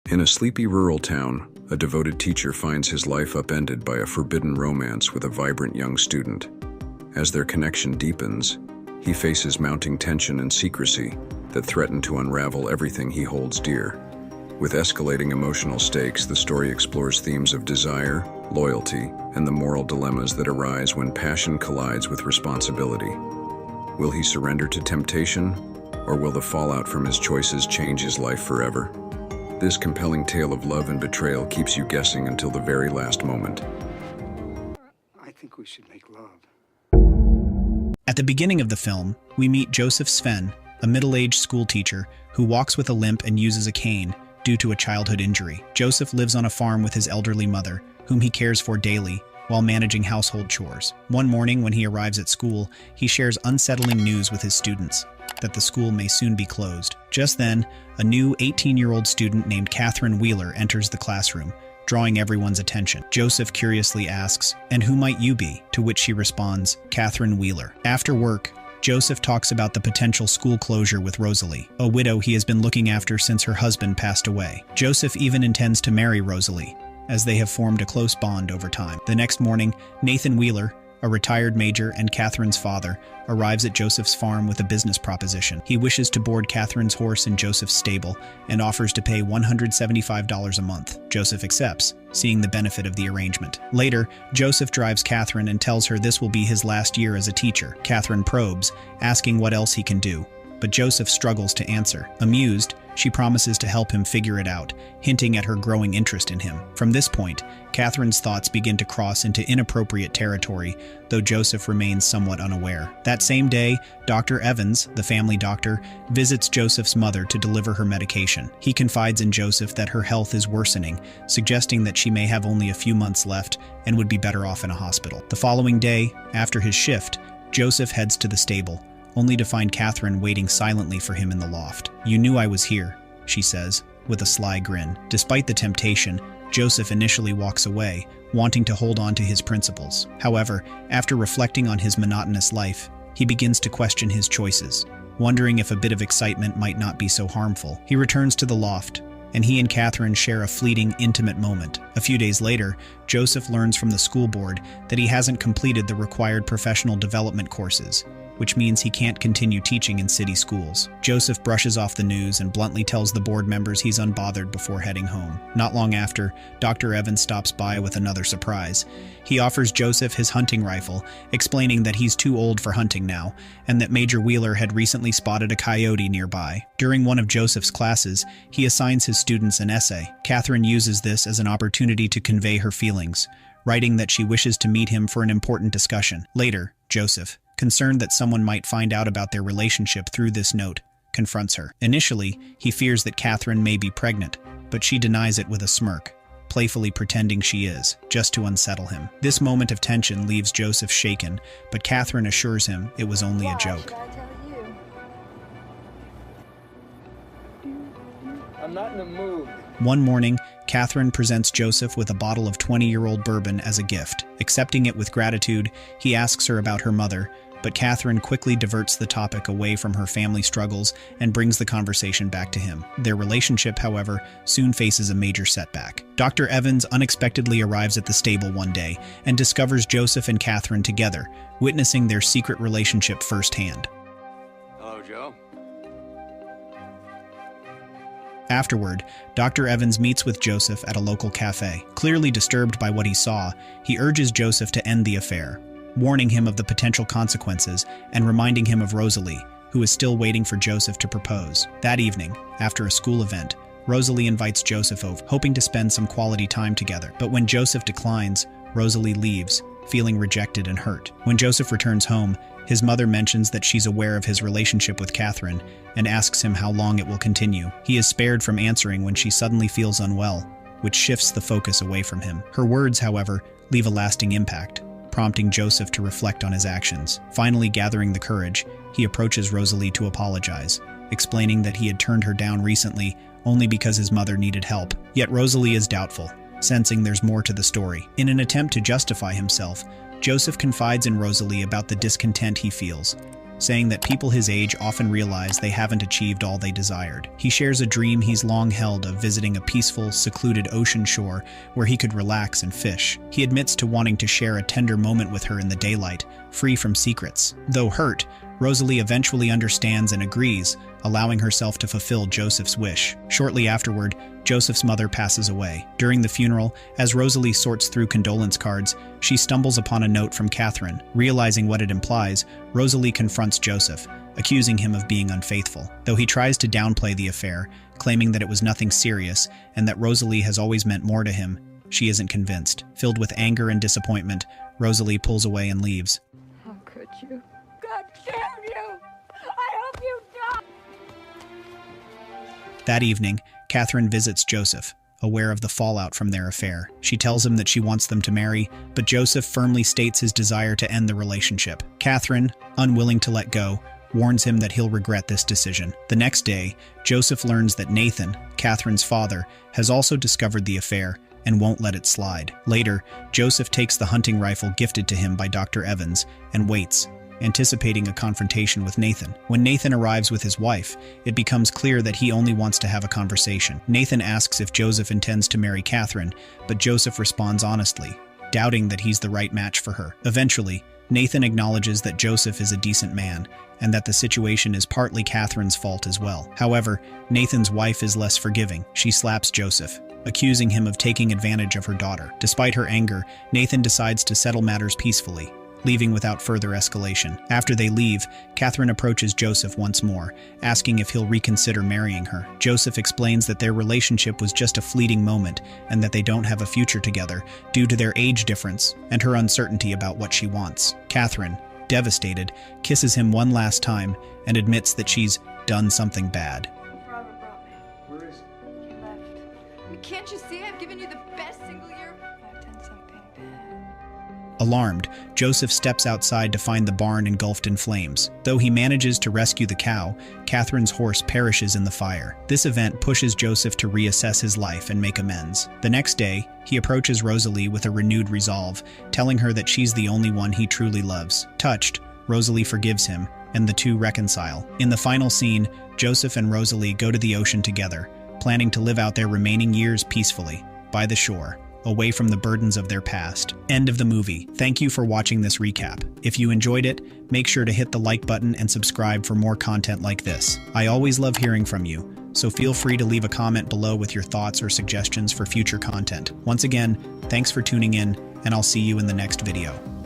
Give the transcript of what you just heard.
In a sleepy rural town, a devoted teacher finds his life upended by a forbidden romance with a vibrant young student. As their connection deepens, he faces mounting tension and secrecy that threaten to unravel everything he holds dear. With escalating emotional stakes, the story explores themes of desire, loyalty, and the moral dilemmas that arise when passion collides with responsibility. Will he surrender to temptation, or will the fallout from his choices change his life forever? This compelling tale of love and betrayal keeps you guessing until the very last moment. I think we should make love. At the beginning of the film, we meet Joseph Svenden, a middle-aged schoolteacher who walks with a limp and uses a cane due to a childhood injury. Joseph lives on a farm with his elderly mother, whom he cares for daily, while managing household chores. One morning when he arrives at school, he shares unsettling news with his students that the school may soon be closed. Just then, a new 18-year-old student named Catherine Wheeler enters the classroom, drawing everyone's attention. Joseph curiously asks, "And who might you be?" To which she responds, "Catherine Wheeler." After work, Joseph talks about the potential school closure with Rosalee, a widow he has been looking after since her husband passed away. Joseph even intends to marry Rosalee, as they have formed a close bond over time. The next morning, Nathan Wheeler, a retired major and Catherine's father, arrives at Joseph's farm with a business proposition. He wishes to board Catherine's horse in Joseph's stable and offers to pay $175 a month. Joseph accepts, seeing the benefit of the arrangement. Later, Joseph drives Catherine and tells her this will be his last year as a teacher. Catherine probes, asking what else he can do, but Joseph struggles to answer. Amused, she promises to help him figure it out, hinting at her growing interest in him. From this point, Catherine's thoughts begin to cross into inappropriate territory, though Joseph remains somewhat unaware. That same day, Dr. Evans, the family doctor, visits Joseph's mother to deliver her medication. He confides in Joseph that her health is worsening, suggesting that she may have only a few months left and would be better off in a hospital. The following day, after his shift, Joseph heads to the stable, only to find Catherine waiting silently for him in the loft. "You knew I was here," she says, with a sly grin. Despite the temptation, Joseph initially walks away, wanting to hold on to his principles. However, after reflecting on his monotonous life, he begins to question his choices, wondering if a bit of excitement might not be so harmful. He returns to the loft, and he and Catherine share a fleeting, intimate moment. A few days later, Joseph learns from the school board that he hasn't completed the required professional development courses, which means he can't continue teaching in city schools. Joseph brushes off the news and bluntly tells the board members he's unbothered before heading home. Not long after, Dr. Evans stops by with another surprise. He offers Joseph his hunting rifle, explaining that he's too old for hunting now, and that Major Wheeler had recently spotted a coyote nearby. During one of Joseph's classes, he assigns his students an essay. Catherine uses this as an opportunity to convey her feelings, writing that she wishes to meet him for an important discussion. Later, Joseph, concerned that someone might find out about their relationship through this note, confronts her. Initially, he fears that Catherine may be pregnant, but she denies it with a smirk, playfully pretending she is, just to unsettle him. This moment of tension leaves Joseph shaken, but Catherine assures him it was only a joke. I'm not in the mood. One morning, Catherine presents Joseph with a bottle of 20-year-old bourbon as a gift. Accepting it with gratitude, he asks her about her mother, but Catherine quickly diverts the topic away from her family struggles and brings the conversation back to him. Their relationship, however, soon faces a major setback. Dr. Evans unexpectedly arrives at the stable one day and discovers Joseph and Catherine together, witnessing their secret relationship firsthand. Hello, Joe. Afterward, Dr. Evans meets with Joseph at a local cafe. Clearly disturbed by what he saw, he urges Joseph to end the affair, warning him of the potential consequences and reminding him of Rosalee, who is still waiting for Joseph to propose. That evening, after a school event, Rosalee invites Joseph over, hoping to spend some quality time together. But when Joseph declines, Rosalee leaves, feeling rejected and hurt. When Joseph returns home, his mother mentions that she's aware of his relationship with Catherine and asks him how long it will continue. He is spared from answering when she suddenly feels unwell, which shifts the focus away from him. Her words, however, leave a lasting impact, prompting Joseph to reflect on his actions. Finally gathering the courage, he approaches Rosalee to apologize, explaining that he had turned her down recently only because his mother needed help. Yet Rosalee is doubtful, sensing there's more to the story. In an attempt to justify himself, Joseph confides in Rosalee about the discontent he feels, saying that people his age often realize they haven't achieved all they desired. He shares a dream he's long held of visiting a peaceful, secluded ocean shore where he could relax and fish. He admits to wanting to share a tender moment with her in the daylight, free from secrets. Though hurt, Rosalee eventually understands and agrees, allowing herself to fulfill Joseph's wish. Shortly afterward, Joseph's mother passes away. During the funeral, as Rosalee sorts through condolence cards, she stumbles upon a note from Catherine. Realizing what it implies, Rosalee confronts Joseph, accusing him of being unfaithful. Though he tries to downplay the affair, claiming that it was nothing serious and that Rosalee has always meant more to him, she isn't convinced. Filled with anger and disappointment, Rosalee pulls away and leaves. How could you? God damn you! I hope you die! That evening, Catherine visits Joseph, aware of the fallout from their affair. She tells him that she wants them to marry, but Joseph firmly states his desire to end the relationship. Catherine, unwilling to let go, warns him that he'll regret this decision. The next day, Joseph learns that Nathan, Catherine's father, has also discovered the affair and won't let it slide. Later, Joseph takes the hunting rifle gifted to him by Dr. Evans and waits, anticipating a confrontation with Nathan. When Nathan arrives with his wife, it becomes clear that he only wants to have a conversation. Nathan asks if Joseph intends to marry Catherine, but Joseph responds honestly, doubting that he's the right match for her. Eventually, Nathan acknowledges that Joseph is a decent man, and that the situation is partly Catherine's fault as well. However, Nathan's wife is less forgiving. She slaps Joseph, accusing him of taking advantage of her daughter. Despite her anger, Nathan decides to settle matters peacefully, leaving without further escalation. After they leave, Catherine approaches Joseph once more, asking if he'll reconsider marrying her. Joseph explains that their relationship was just a fleeting moment and that they don't have a future together due to their age difference and her uncertainty about what she wants. Catherine, devastated, kisses him one last time and admits that she's done something bad. Robert brought me. Where is he? He left. Can't you see I've given you the best single year? I've done something bad. Alarmed, Joseph steps outside to find the barn engulfed in flames. Though he manages to rescue the cow, Catherine's horse perishes in the fire. This event pushes Joseph to reassess his life and make amends. The next day, he approaches Rosalee with a renewed resolve, telling her that she's the only one he truly loves. Touched, Rosalee forgives him, and the two reconcile. In the final scene, Joseph and Rosalee go to the ocean together, planning to live out their remaining years peacefully, by the shore, away from the burdens of their past. End of the movie. Thank you for watching this recap. If you enjoyed it, make sure to hit the like button and subscribe for more content like this. I always love hearing from you, so feel free to leave a comment below with your thoughts or suggestions for future content. Once again, thanks for tuning in, and I'll see you in the next video.